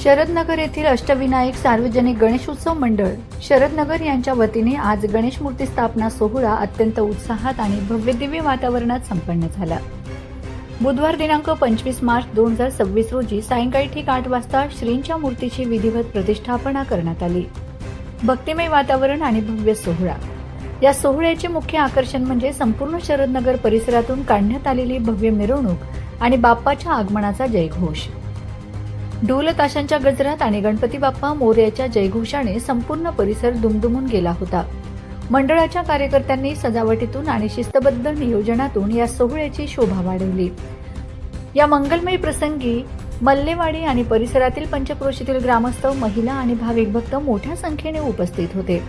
शरदनगर येथील अष्टविनायक सार्वजनिक गणेशोत्सव मंडळ शरदनगर यांच्या वतीने आज गणेश मूर्ती स्थापना सोहळा अत्यंत उत्साहात आणि भव्यदिव्य वातावरणात संपन्न झाला। बुधवार दिनांक 25 मार्च 2026 रोजी सायंकाळी ठीक 8 वाजता श्रींच्या मूर्तीची विधिवत प्रतिष्ठापना करण्यात आली। भक्तिमय वातावरण आणि भव्य सोहळा। या सोहळ्याचे मुख्य आकर्षण म्हणजे संपूर्ण शरदनगर परिसरातून काढण्यात आलेली भव्य मिरवणूक आणि बाप्पाच्या आगमनाचा जयघोष। ढोल ताशांच्या गजरात आणि गणपती बाप्पा मोरयाच्या जयघोषाने संपूर्ण परिसर दुमदुमून गेला होता। मंडळाच्या कार्यकर्त्यांनी सजावटीतून आणि शिस्तबद्ध नियोजनातून या सोहळ्याची शोभा वाढवली। या मंगलमय प्रसंगी मल्लेवाडी आणि परिसरातील पंचक्रोशीतील ग्रामस्थ, महिला आणि भाविक भक्त मोठ्या संख्येने उपस्थित होते।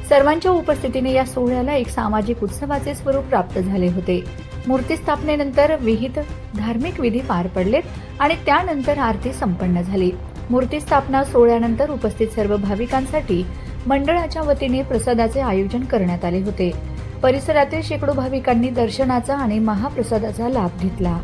सर्वांच्या उपस्थितीने या सोहळ्याला एक सामाजिक उत्सवाचे स्वरूप प्राप्त झाले होते। मूर्ती स्थापनेनंतर विविध धार्मिक विधी पार पडलेत आणि त्यानंतर आरती संपन्न झाली। मूर्ती स्थापना सोहळ्यानंतर उपस्थित सर्व भाविकांसाठी मंडळाच्या वतीने प्रसादाचे आयोजन करण्यात आले होते। परिसरातील शेकडो भाविकांनी दर्शनाचा आणि महाप्रसादाचा लाभ घेतला।